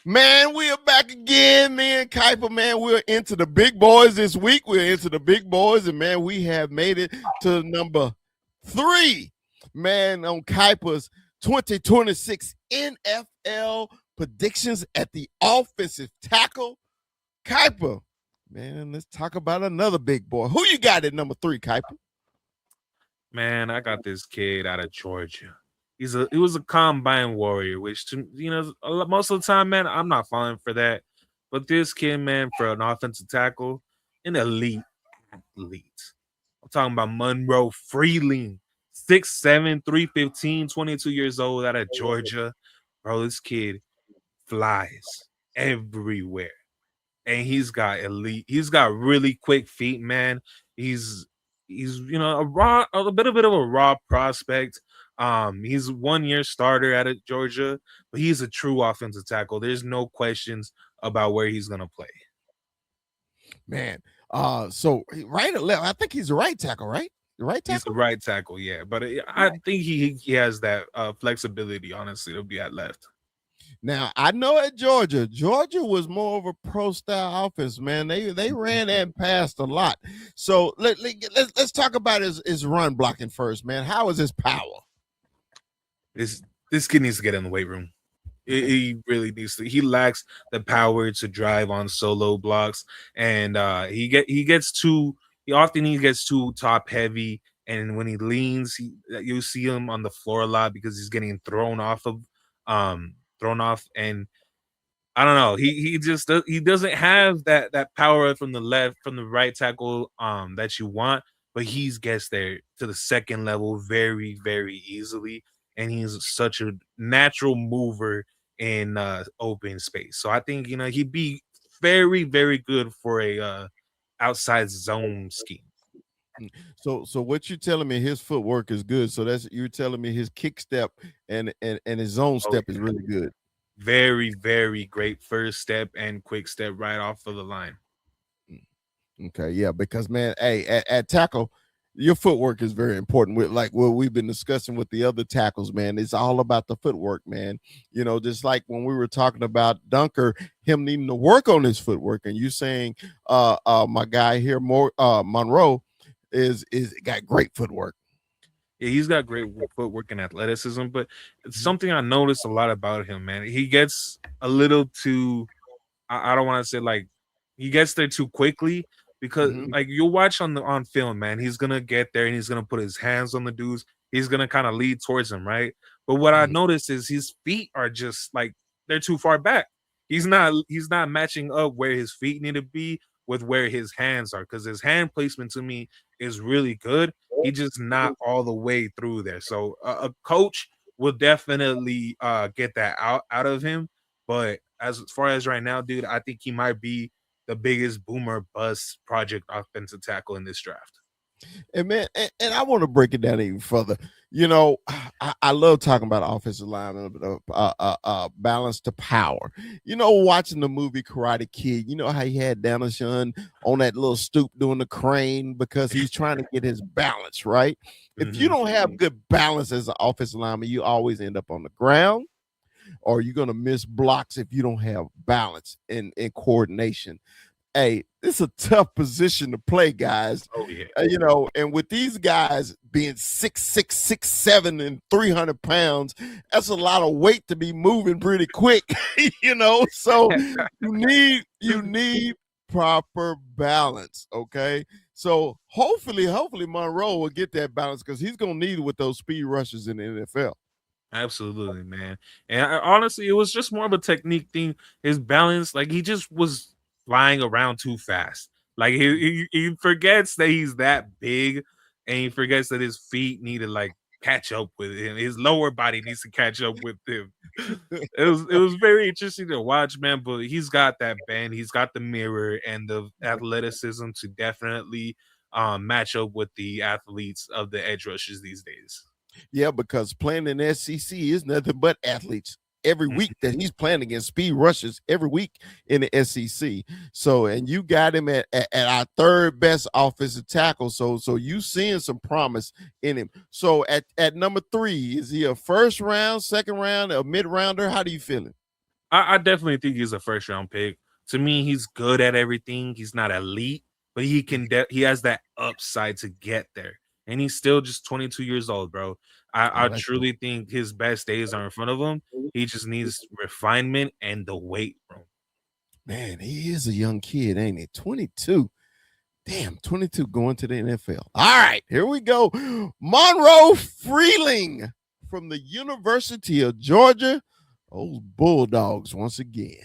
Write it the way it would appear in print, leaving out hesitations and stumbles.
Man, we are back again, me and Kuiper, man. We're into the big boys this week. We're into the big boys, and man, we have made it to number 3, man, on Kuiper's 2026 NFL predictions at the offensive tackle. Kuiper, man, let's talk about another big boy. Who you got at number 3, Kuiper? Man, I got this kid out of Georgia. He was a combine warrior, which most of the time, man, I'm not falling for that. But this kid, man, for an offensive tackle, an elite athlete. I'm talking about Monroe Freeling, 6'7", 315, 22 years old, out of Georgia. Bro, this kid flies everywhere. And he's got really quick feet, man. He's a bit of a raw prospect. He's 1 year starter out of Georgia, but he's a true offensive tackle. There's no questions about where he's gonna play. Man, so right or left? I think he's a right tackle, right? The right He's the tackle? right tackle, yeah. But I think he has that flexibility, honestly, to be at left. Now I know at Georgia was more of a pro style offense, man. They ran and passed a lot. So let's talk about his run blocking first, man. How is his power? This kid needs to get in the weight room. He really needs to. He lacks the power to drive on solo blocks, and he gets too. He gets too top heavy, and when he leans, you see him on the floor a lot because he's getting thrown off, and I don't know. He doesn't have that power from the right tackle that you want, but he gets there to the second level very very easily, and he's such a natural mover in open space. So I think he'd be very very good for a outside zone scheme. So what you're telling me, his footwork is good. So that's you're telling me his kick step and his zone Oh step is really good. very very great first step and quick step right off of the line. Okay, yeah, because man, hey, at tackle, your footwork is very important. With like what we've been discussing with the other tackles, man, it's all about the footwork, man. Just like when we were talking about Dunker, him needing to work on his footwork, and you saying, my guy here, more Monroe, is got great footwork. Yeah, he's got great footwork and athleticism, but it's Mhm. something I noticed a lot about him, man. He gets a little too, I don't want to say like he gets there too quickly because Mhm. like you'll watch on film, man, he's gonna get there and he's gonna put his hands on the dudes. He's gonna kind of lead towards him, right? But what I Mhm. noticed is his feet are just like they're too far back. He's not matching up where his feet need to be with where his hands are because his hand placement to me is really good. He just not all the way through there. So a coach will definitely get that out of him. But as far as right now, dude, I think he might be the biggest boomer bust project offensive tackle in this draft. And man, and I want to break it down even further. I love talking about offensive line and balance to power. Watching the movie Karate Kid, you know how he had Danishun on that little stoop doing the crane because he's trying to get his balance right. If you Hmm. don't have good balance as an offensive lineman, you always end up on the ground, or you're gonna miss blocks if you don't have balance and coordination. Hey, it's a tough position to play, guys. Oh yeah. And with these guys being 6'6", 6'7", and 300 pounds, that's a lot of weight to be moving pretty quick. So you need proper balance. Okay, so hopefully Monroe will get that balance because he's gonna need it with those speed rushes in the NFL. Absolutely, man. And honestly, it was just more of a technique thing. His balance, like he just was flying around too fast. Like he forgets that he's that big, and he forgets that his feet need to like catch up with him. His lower body needs to catch up with him. It was very interesting to watch, man. But he's got that bend, he's got the mirror and the athleticism to definitely match up with the athletes of the edge rushers these days. Yeah, because playing in SEC is nothing but athletes. Every week that he's playing against speed rushes every week in the SEC. So, and you got him at our third best offensive tackle. So you seeing some promise in him. So at number 3, is he a first round, second round, a mid rounder? How do you feel it? I definitely think he's a first round pick. To me, he's good at everything. He's not elite, but he has that upside to get there. And he's still just 22 years old, bro. I Oh, that's good. truly think his best days are in front of him. He just needs refinement and the weight room. Man, he is a young kid, ain't he? 22. Damn, 22 going to the NFL. All right, here we go. Monroe Freeling from the University of Georgia. Those Bulldogs once again.